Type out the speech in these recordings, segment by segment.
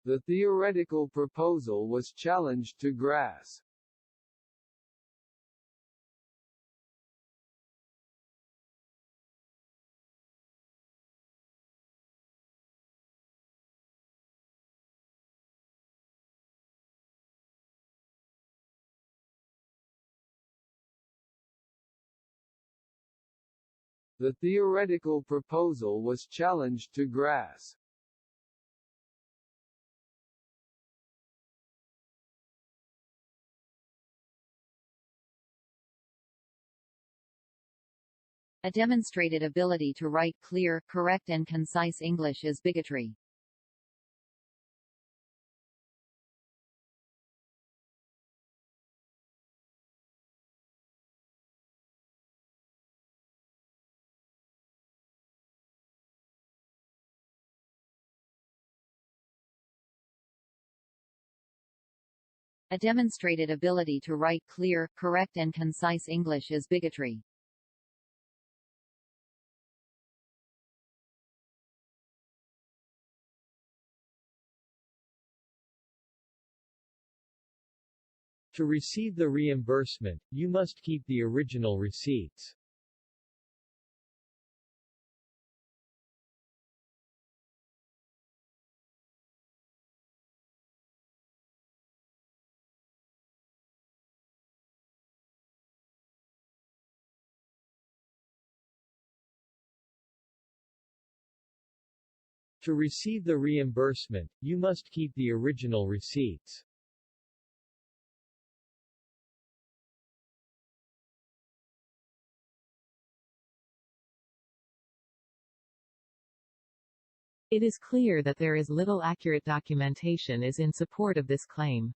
The theoretical proposal was challenged to Grass. The theoretical proposal was challenged to Grass. A demonstrated ability to write clear, correct and concise English is bigotry. A demonstrated ability to write clear, correct and concise English is bigotry. To receive the reimbursement, you must keep the original receipts. To receive the reimbursement, you must keep the original receipts. It is clear that there is little accurate documentation is in support of this claim.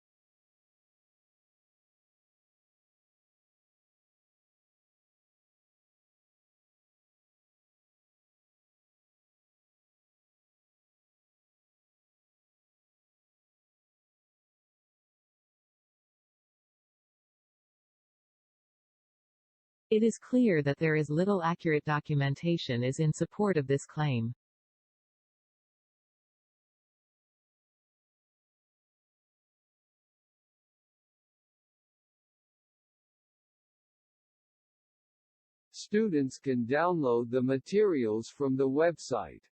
It is clear that there is little accurate documentation is in support of this claim. Students can download the materials from the website.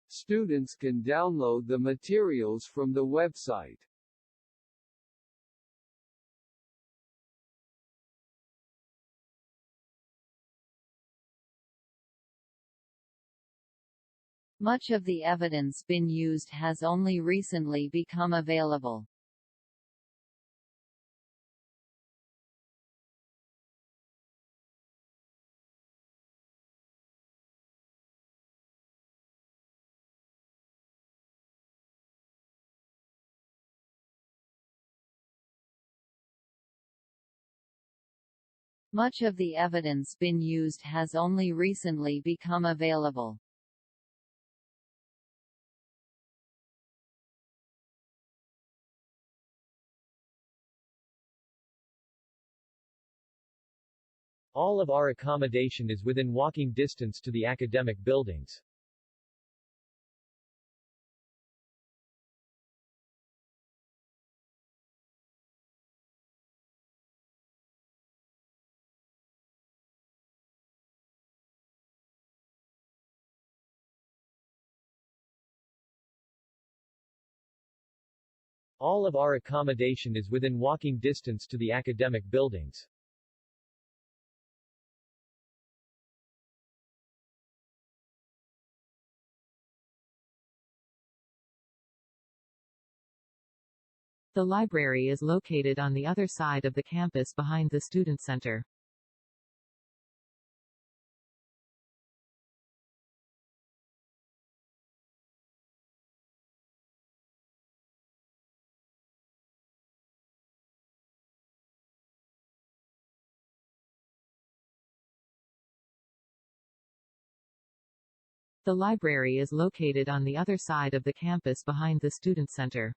Students can download the materials from the website. Much of the evidence been used has only recently become available. Much of the evidence been used has only recently become available. All of our accommodation is within walking distance to the academic buildings. All of our accommodation is within walking distance to the academic buildings. The library is located on the other side of the campus behind the Student Center. The library is located on the other side of the campus behind the Student Center.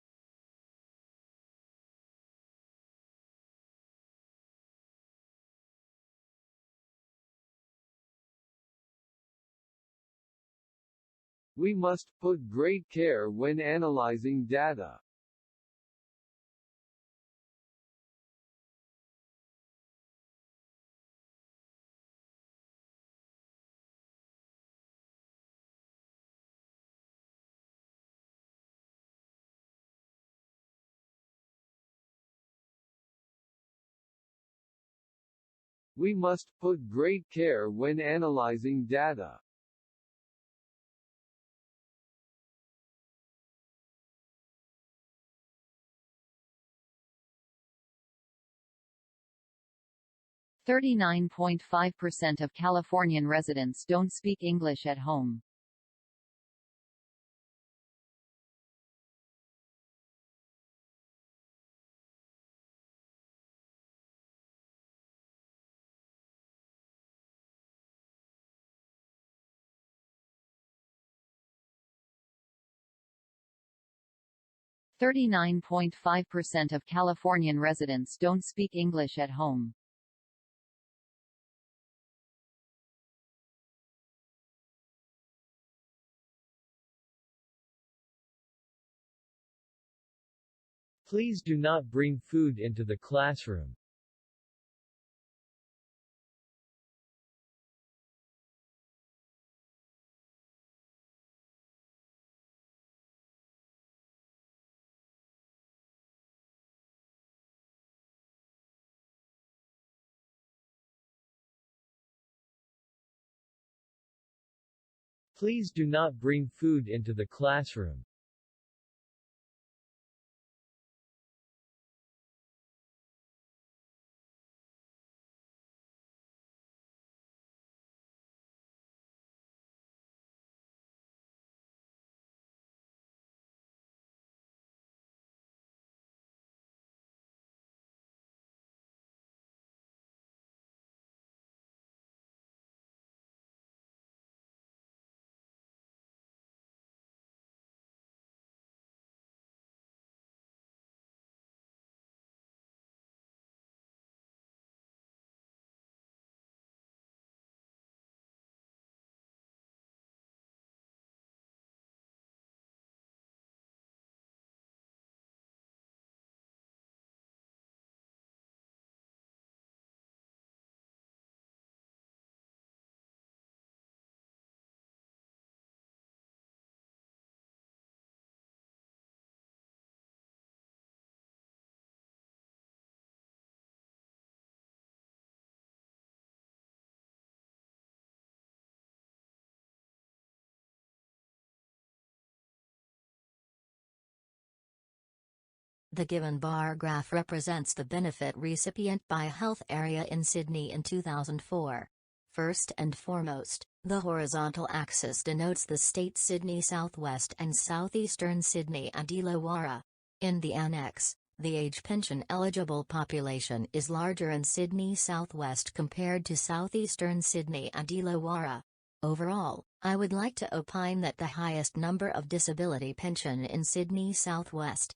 We must put great care when analyzing data. We must put great care when analyzing data. .5% of Californian residents don't speak English at home. .5% of Californian residents don't speak English at home. Please do not bring food into the classroom. Please do not bring food into the classroom. The given bar graph represents the benefit recipient by health area in Sydney in 2004. First and foremost, the horizontal axis denotes the states Sydney Southwest and Southeastern Sydney and Illawarra. In the annex, the age pension eligible population is larger in Sydney Southwest compared to Southeastern Sydney and Illawarra. Overall, I would like to opine that the highest number of disability pension in Sydney Southwest.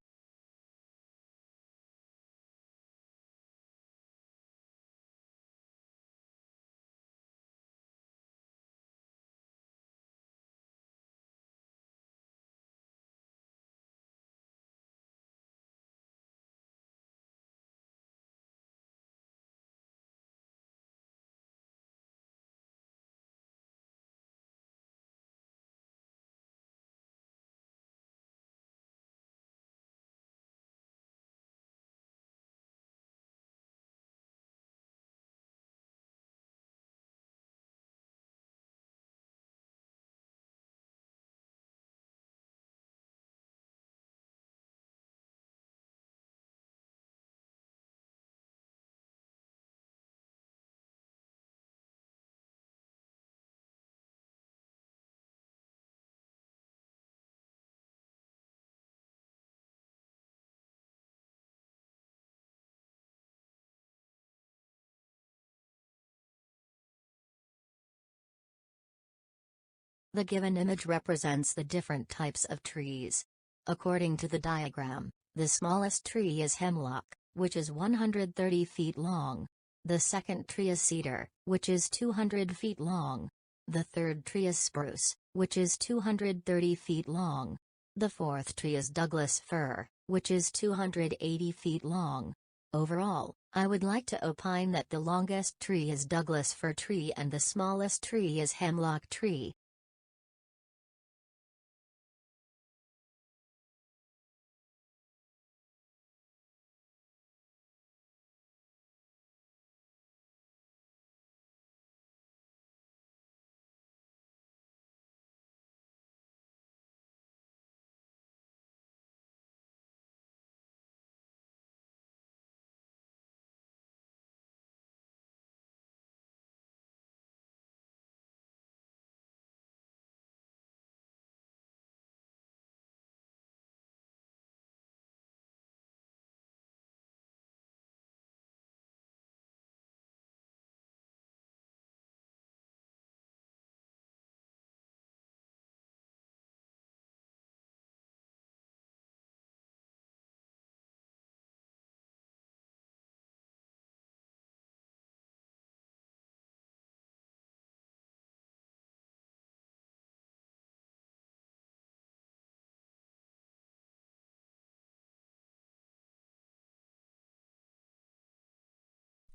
The given image represents the different types of trees. According to the diagram, the smallest tree is hemlock, which is 130 feet long. The second tree is cedar, which is 200 feet long. The third tree is spruce, which is 230 feet long. The fourth tree is Douglas fir, which is 280 feet long. Overall, I would like to opine that the longest tree is Douglas fir tree and the smallest tree is hemlock tree.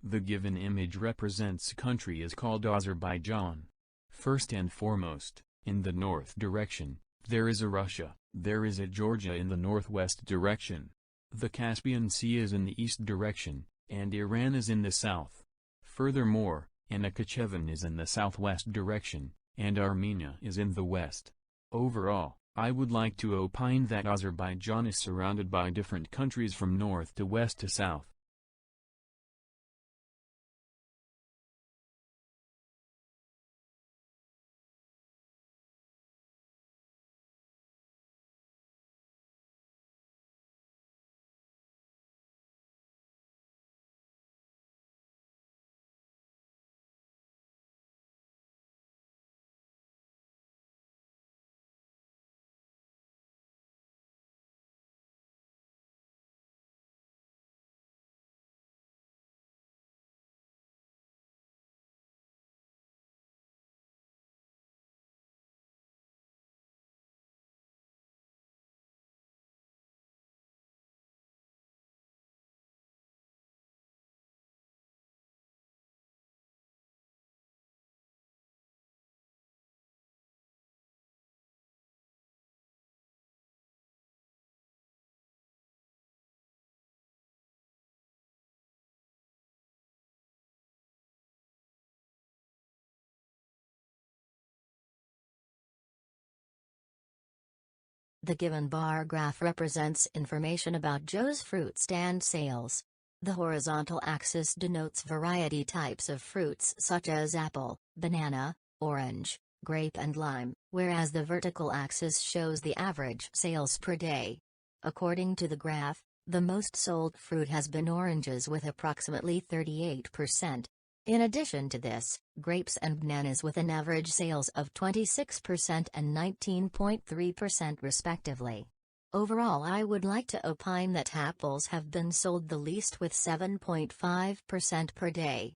The given image represents country is called Azerbaijan. First and foremost, in the north direction, there is a Russia, there is a Georgia in the northwest direction. The Caspian Sea is in the east direction, and Iran is in the south. Furthermore, Nakhichevan is in the southwest direction, and Armenia is in the west. Overall, I would like to opine that Azerbaijan is surrounded by different countries from north to west to south. The given bar graph represents information about Joe's fruit stand sales. The horizontal axis denotes variety types of fruits such as apple, banana, orange, grape and lime, whereas the vertical axis shows the average sales per day. According to the graph, the most sold fruit has been oranges with approximately 38%. In addition to this, grapes and bananas with an average sales of 26% and 19.3% respectively. Overall, I would like to opine that apples have been sold the least with 7.5% per day.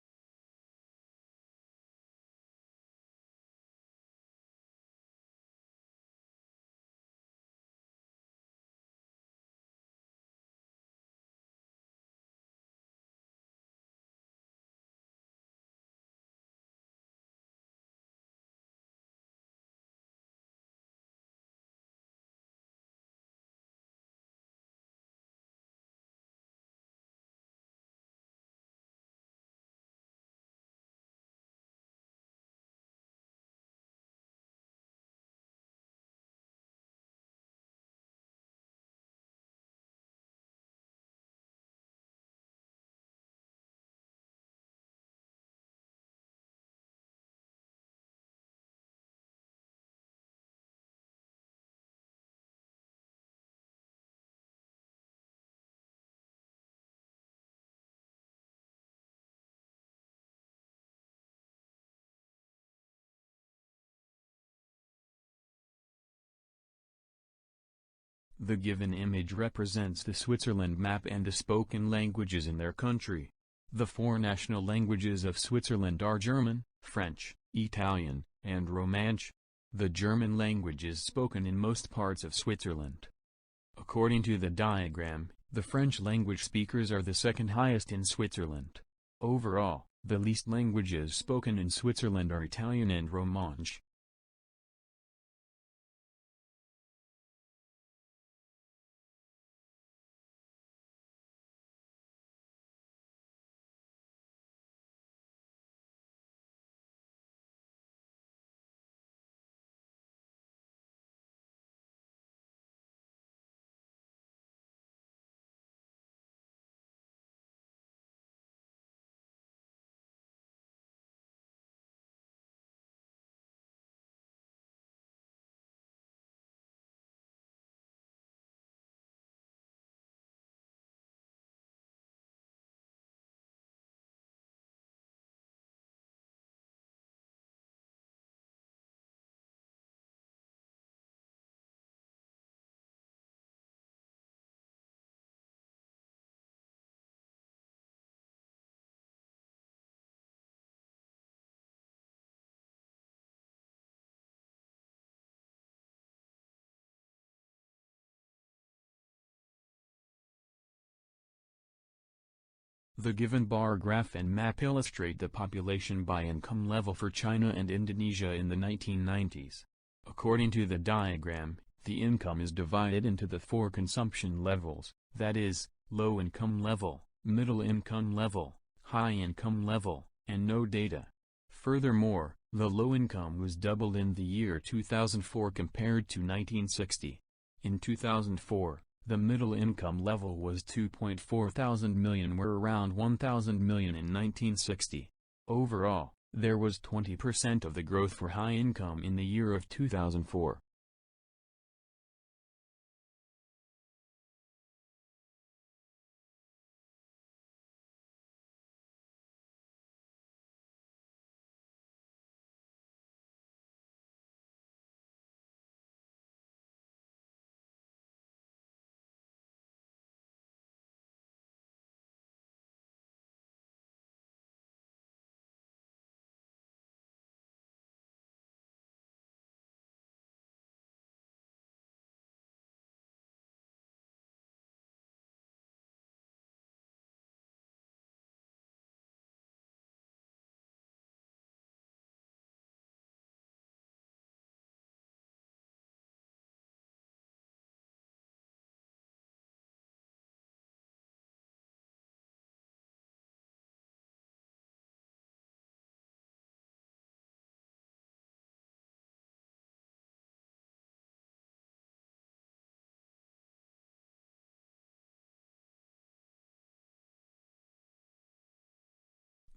The given image represents the Switzerland map and the spoken languages in their country. The four national languages of Switzerland are German, French, Italian, and Romansh. The German language is spoken in most parts of Switzerland. According to the diagram, the French language speakers are the second highest in Switzerland. Overall, the least languages spoken in Switzerland are Italian and Romansh. The given bar graph and map illustrate the population by income level for China and Indonesia in the 1990s. According to the diagram, the income is divided into the four consumption levels, that is, low income level, middle income level, high income level, and no data. Furthermore, the low income was doubled in the year 2004 compared to 1960. In 2004, the middle income level was 2.4 thousand million, where around 1,000 million in 1960. Overall, there was 20% of the growth for high income in the year of 2004.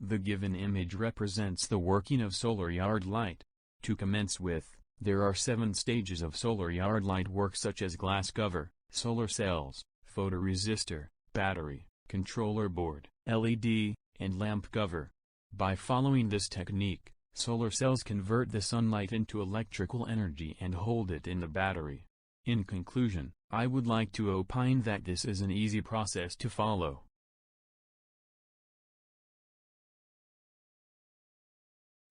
The given image represents the working of solar yard light. To commence with, there are 7 stages of solar yard light work, such as glass cover, solar cells, photoresistor, battery, controller board, LED, and lamp cover. By following this technique, solar cells convert the sunlight into electrical energy and hold it in the battery. In conclusion, I would like to opine that this is an easy process to follow.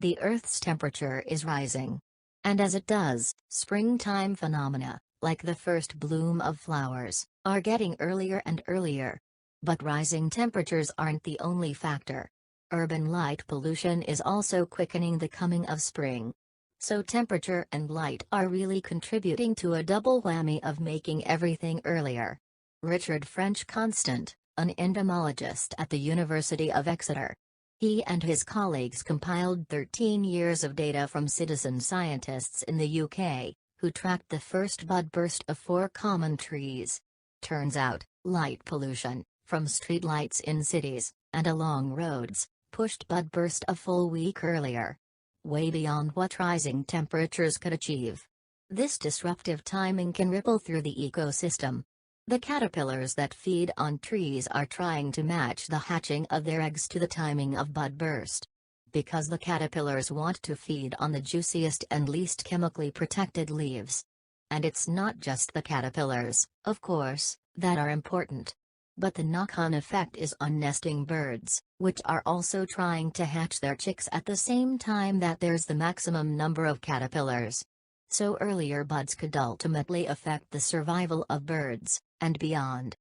The Earth's temperature is rising. And as it does, springtime phenomena, like the first bloom of flowers, are getting earlier and earlier. But rising temperatures aren't the only factor. Urban light pollution is also quickening the coming of spring. So temperature and light are really contributing to a double whammy of making everything earlier. Richard French Constant, an entomologist at the University of Exeter. He and his colleagues compiled 13 years of data from citizen scientists in the UK, who tracked the first bud burst of 4 common trees. Turns out, light pollution, from streetlights in cities, and along roads, pushed bud burst a full week earlier. Way beyond what rising temperatures could achieve. This disruptive timing can ripple through the ecosystem. The caterpillars that feed on trees are trying to match the hatching of their eggs to the timing of bud burst. Because the caterpillars want to feed on the juiciest and least chemically protected leaves. And it's not just the caterpillars, of course, that are important. But the knock-on effect is on nesting birds, which are also trying to hatch their chicks at the same time that there's the maximum number of caterpillars. So earlier buds could ultimately affect the survival of birds, and beyond.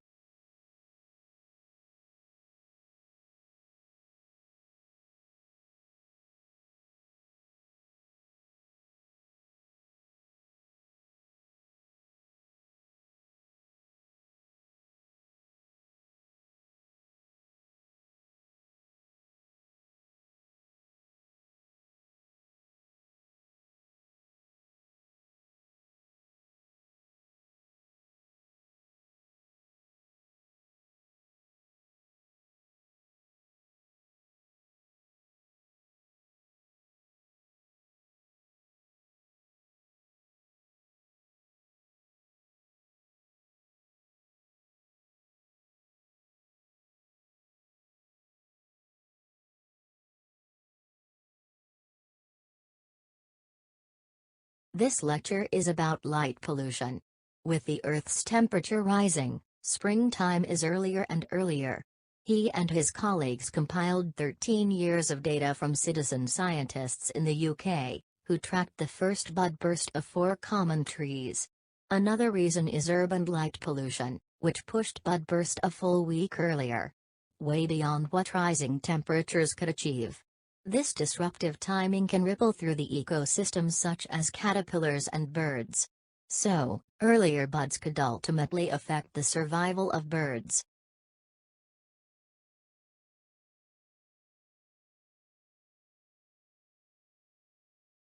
This lecture is about light pollution. With the Earth's temperature rising, springtime is earlier and earlier. He and his colleagues compiled 13 years of data from citizen scientists in the UK, who tracked the first bud burst of 4 common trees. Another reason is urban light pollution, which pushed bud burst a full week earlier. Way beyond what rising temperatures could achieve. This disruptive timing can ripple through the ecosystems such as caterpillars and birds. So, earlier buds could ultimately affect the survival of birds.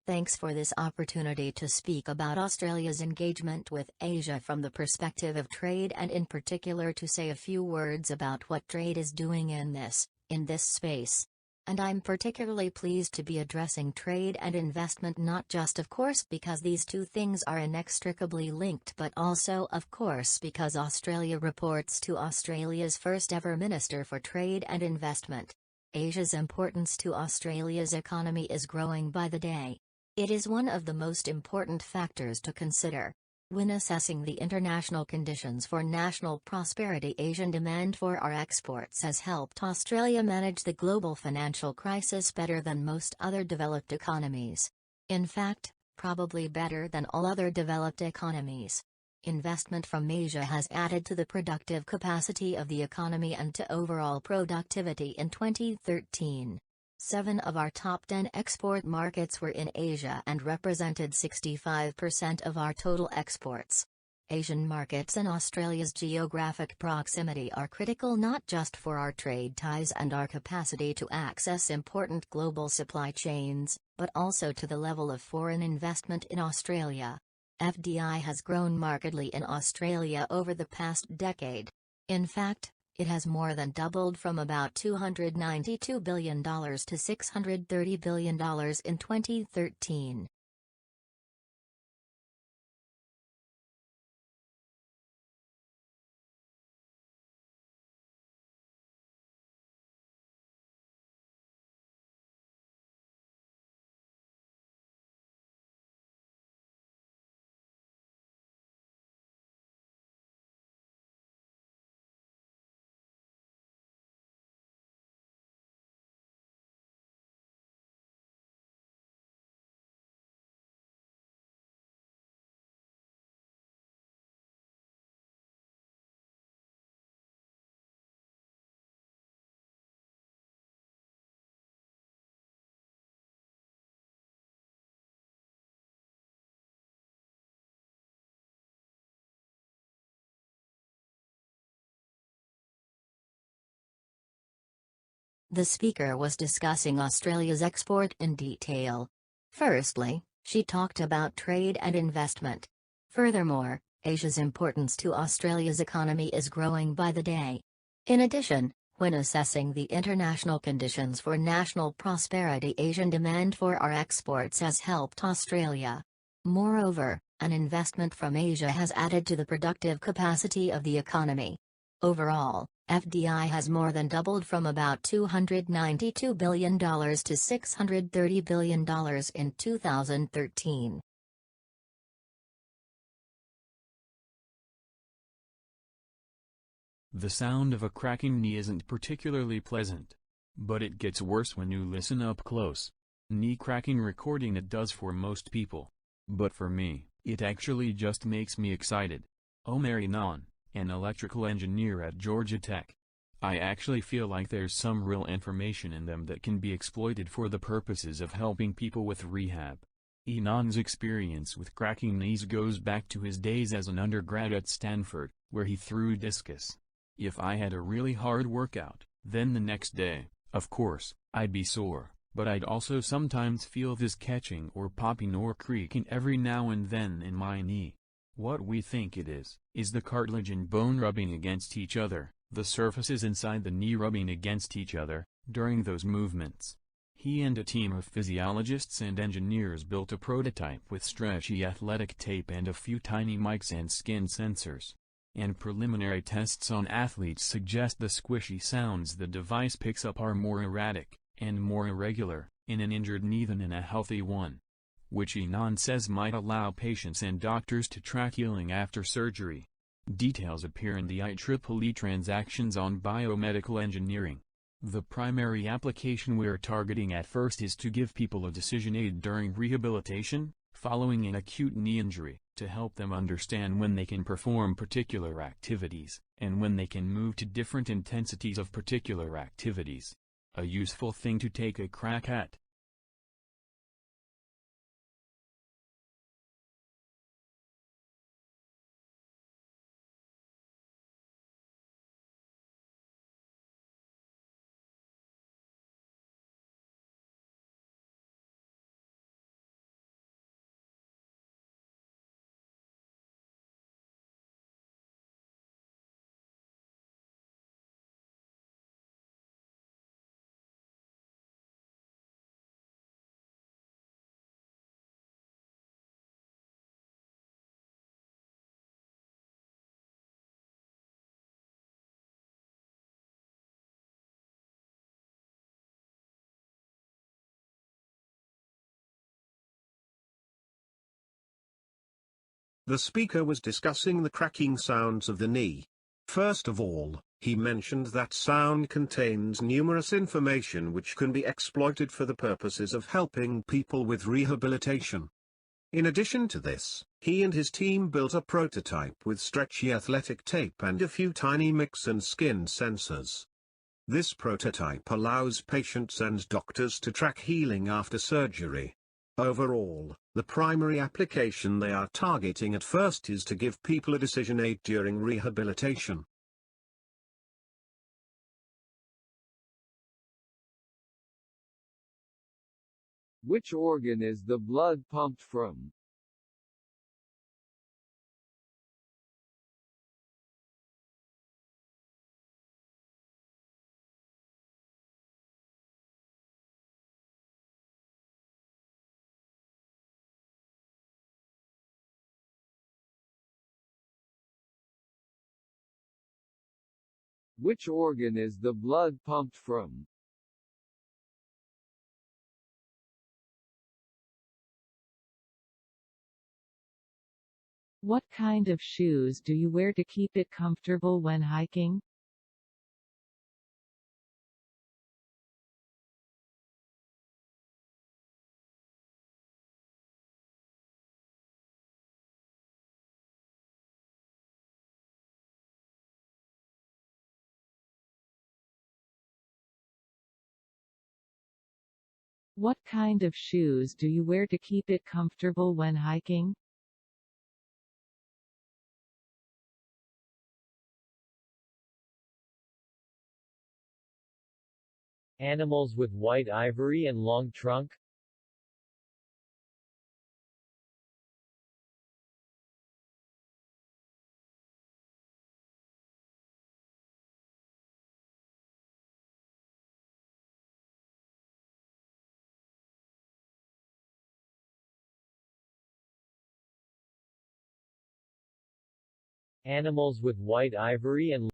Thanks for this opportunity to speak about Australia's engagement with Asia from the perspective of trade, and in particular to say a few words about what trade is doing in this space. And I'm particularly pleased to be addressing trade and investment, not just of course because these two things are inextricably linked, but also of course because Australia reports to Australia's first ever Minister for Trade and Investment. Asia's importance to Australia's economy is growing by the day. It is one of the most important factors to consider when assessing the international conditions for national prosperity. Asian demand for our exports has helped Australia manage the global financial crisis better than most other developed economies. In fact, probably better than all other developed economies. Investment from Asia has added to the productive capacity of the economy and to overall productivity in 2013. 7 of our top 10 export markets were in Asia and represented 65% of our total exports. Asian markets and Australia's geographic proximity are critical not just for our trade ties and our capacity to access important global supply chains, but also to the level of foreign investment in Australia. FDI has grown markedly in Australia over the past decade. In fact, it has more than doubled from about $292 billion to $630 billion in 2013. The speaker was discussing Australia's export in detail. Firstly, she talked about trade and investment. Furthermore, Asia's importance to Australia's economy is growing by the day. In addition, when assessing the international conditions for national prosperity, Asian demand for our exports has helped Australia. Moreover, an investment from Asia has added to the productive capacity of the economy. Overall, FDI has more than doubled from about $292 billion to $630 billion in 2013. The sound of a cracking knee isn't particularly pleasant. But it gets worse when you listen up close. Knee cracking recording it does for most people. But for me, it actually just makes me excited. Omer Inan, an electrical engineer at Georgia Tech. I actually feel like there's some real information in them that can be exploited for the purposes of helping people with rehab. Inan's experience with cracking knees goes back to his days as an undergrad at Stanford, where he threw discus. If I had a really hard workout, then the next day, of course, I'd be sore, but I'd also sometimes feel this catching or popping or creaking every now and then in my knee. What we think it is the cartilage and bone rubbing against each other, the surfaces inside the knee rubbing against each other, during those movements. He and a team of physiologists and engineers built a prototype with stretchy athletic tape and a few tiny mics and skin sensors. And preliminary tests on athletes suggest the squishy sounds the device picks up are more erratic, and more irregular, in an injured knee than in a healthy one. Which Inan says might allow patients and doctors to track healing after surgery. Details appear in the IEEE Transactions on Biomedical Engineering. The primary application we're targeting at first is to give people a decision aid during rehabilitation, following an acute knee injury, to help them understand when they can perform particular activities, and when they can move to different intensities of particular activities. A useful thing to take a crack at. The speaker was discussing the cracking sounds of the knee. First of all, he mentioned that sound contains numerous information which can be exploited for the purposes of helping people with rehabilitation. In addition to this, he and his team built a prototype with stretchy athletic tape and a few tiny mics and skin sensors. This prototype allows patients and doctors to track healing after surgery. Overall, the primary application they are targeting at first is to give people a decision aid during rehabilitation. Which organ is the blood pumped from? Which organ is the blood pumped from? What kind of shoes do you wear to keep it comfortable when hiking? What kind of shoes do you wear to keep it comfortable when hiking? Animals with white ivory and long trunk. Animals with white ivory and